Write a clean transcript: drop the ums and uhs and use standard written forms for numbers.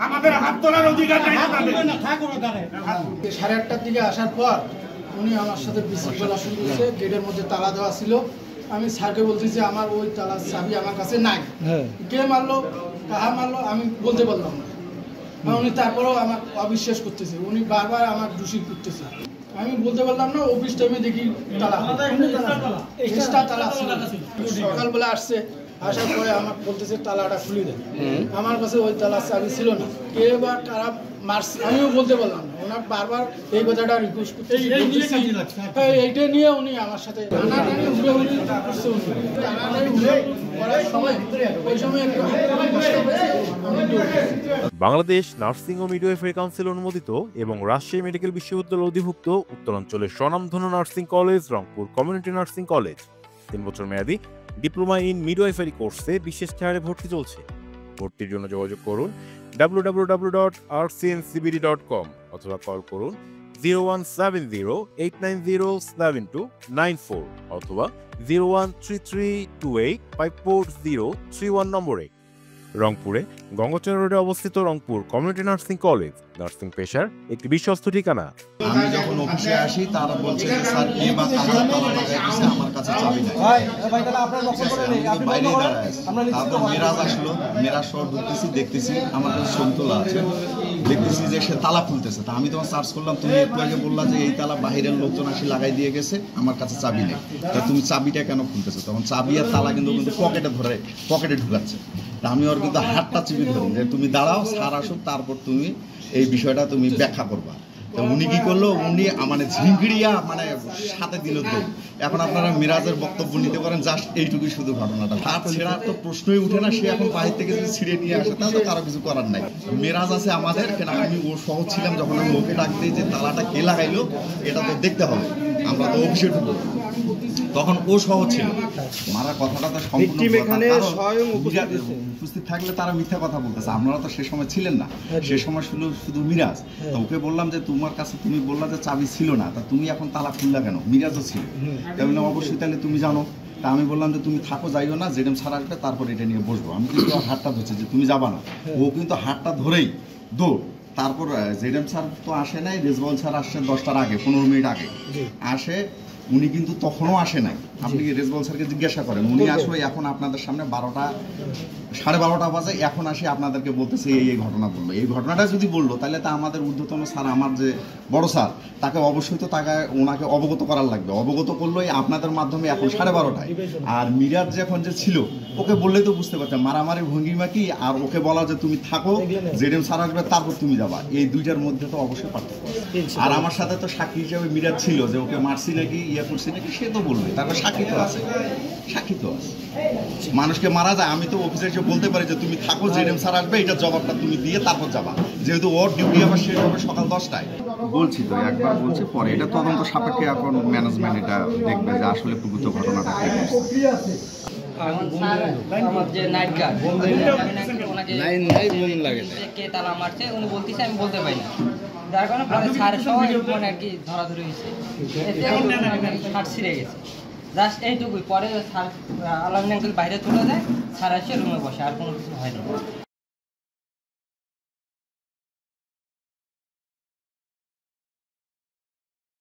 আমাদের হাত তোলার অধিকার নাই। 8:30টার দিকে আসার পর উনি আমার সাথে বিশৃঙ্খলা শুরু করছে। গেটের মধ্যে তালা দেওয়া ছিল। আমি স্যারকে বলছি যে আমার ওই তালার চাবি আমার কাছে নাই। কে মারলো, কাহা মারলো আমি বলতে পারলাম না। উনি তারপরেও আমার অবিশ্বাস করতেছে, উনি বারবার আমার দোষী করতেছে। আমি বলতে পারলাম না। অফিস টাইমে দেখি তালা তালা সকালবেলা আসছে, আসার পরে আমার বলতেছে তালাটা খুলে দেন। আমার কাছে ওই তালার চাবি ছিল না। কে বা কারা মারছে আমিও বলতে পারলাম না। ওনার বারবার এই কথাটা রিকোয়েস্ট করতে এইটা নিয়ে উনি আমার সাথে বাংলাদেশ নার্সিং ও মিডওয়াইফারি কাউন্সিল অনুমোদিত এবং রাজশাহী মেডিকেল বিশ্ববিদ্যালয় অধিভুক্ত উত্তরাঞ্চলের স্বনামধন্য nursing college Rangpur community nursing college 3 বছর মেয়াদী ডিপ্লোমা ইন মিডওয়াইফারি কোর্সে বিশেষ ছাড়ে ভর্তি চলছে। ভর্তির জন্য যোগাযোগ করুন www.rcncbd.com অথবা কল করুন 01708907294 অথবা 013328543031 নম্বরে। রংপুরে গঙ্গোচর রোডে অবস্থিত Rangpur community nursing college nursing পেশার একটি বিশ্বস্ত ঠিকানা। আমি যখন অফিসে আসি তারা বলছে যে স্যার কে বা কারা তালা লাগাইছে, আমার কাছে চাবি নাই। বাইরে দাঁড়ায় আছে। তারপর মেরাজ আসলো, মেরাজ শহর ঢুকতেছি, দেখতেছি আমার কাছে ছবি তোলা আছে, দেখতেছি যে সে তালা খুলতেছে। তা আমি তখন সার্চ করলাম, তুমি একটু আগে বললা যে এই তালা বাহিরের লোকজন আসি লাগাই দিয়ে গেছে, আমার কাছে চাবি নেই, তা তুমি চাবিটা কেন খুলতেছো? তখন চাবি আর তালা কিন্তু পকেটে ঢুকাচ্ছে। তা আমি ওর কিন্তু হাতটা চিপি ধরি যে তুমি দাঁড়াও, স্যার আসুক, তারপর তুমি এই বিষয়টা তুমি ব্যাখ্যা করবা। তো উনি কি করলো, উনি মানে ঝিঙ্গড়িয়া মানে সাথে দিল দৌড়। এখন আপনারা মিরাজের বক্তব্য নিতে পারেন, জাস্ট এইটুকুই শুধু ঘটনাটা। হাত ছেড়ার তো প্রশ্নই উঠে না। সে এখন বাইরে থেকে যদি ছিঁড়ে নিয়ে আসে তাহলে তো কারো কিছু করার নাই। মিরাজ আছে আমাদের, কেন আমি ও সহজ ছিলাম, যখন আমি ওকে ডাকতে যে তালাটা কে লাগাইলো এটা তো দেখতে হবে, আমরা তো অফিসে ঢুকবো, তখন ও সহজ ছিল। মারা কথাটা তো সম্পূর্ণ উপস্থিত থাকলে তারা মিথ্যা কথা বলতেছে। আপনারা তো সে সময় ছিলেন না, সে সময় শুধু মিরাজ। তো ওকে বললাম যে তোমার কাছে তুমি বললা যে চাবি ছিল না, তা তুমি এখন তালা খুললা কেন? মিরাজও ছিল। তাই বললাম অবশ্যই তাহলে তুমি জানো। তা আমি বললাম যে তুমি থাকো, যাইও না, জেডএম স্যার আসবে তারপর এটা নিয়ে বসবো। আমি কিন্তু হাতটা ধরছি যে তুমি যাবা না, ও কিন্তু হাতটা ধরেই দৌড়। তারপর জেডএম স্যার তো আসে নাই, রেজওয়াল স্যার আসছে 10টার আগে, 15 মিনিট আগে আসে। উনি কিন্তু তখনও আসে নাই। আপনি রেজওয়াল স্যারকে জিজ্ঞাসা করেন, উনি আসলে এখন আপনাদের সামনে 12:30 বাজে, এখন আসে আপনাদেরকে বলতেছে এই ঘটনা বললো। এই ঘটনাটা যদি বললো তাহলে তা আমাদের ঊর্ধ্বতন স্যার, আমার যে বড় স্যার, তাকে অবশ্যই তো ওনাকে অবগত করার লাগবে। অবগত করলোই আপনাদের মাধ্যমে এখন 12:30টায়। আর মিরাজ যখন যে ছিল, ওকে বললেই তো বুঝতে পারতেন মারামারি ভঙ্গিমা কি, আর ওকে বলা যে তুমি থাকো, জেডএম স্যার আসবে তারপর তুমি যাবা, এই দুইটার মধ্যে তো অবশ্যই পার্থক্য। আর আমার সাথে তো সাক্ষী হিসেবে মিরাজ ছিল, যে ওকে মারছি নাকি ইয়ে করছি নাকি সে তো বলবে, তারপর সাক্ষী তো আছে। মানুষকে মারা যায়, আমি তো অফিসে এসে বলতে পারি যে তুমি থাকো, জেডএম স্যার আসবে, এটা জবাবটা তুমি দিয়ে তারপর যাবা, যেহেতু ওর ডিউটি আবার শেষ হবে সকাল 10টায়। বলছি তো, একবার বলছি, পরে এটা তদন্ত সাপেক্ষে এখন ম্যানেজমেন্ট এটা দেখবে যে আসলে প্রকৃত ঘটনাটা কি। আমার যে নাইট গার্ড কে তালা মারছে উনি বলতেছে, আমি বলতে পারি না, যার কারণে পরে স্যারের সবাই মানে আর কি ধরাধরি হয়েছে, হাট ছিঁড়ে গেছে। জাস্ট এইটুকুই। পরে স্যার আলামিন আঙ্কেল বাইরে চলে যায়, স্যার এসে রুমে বসে, আর কোনো কিছু হয়নি।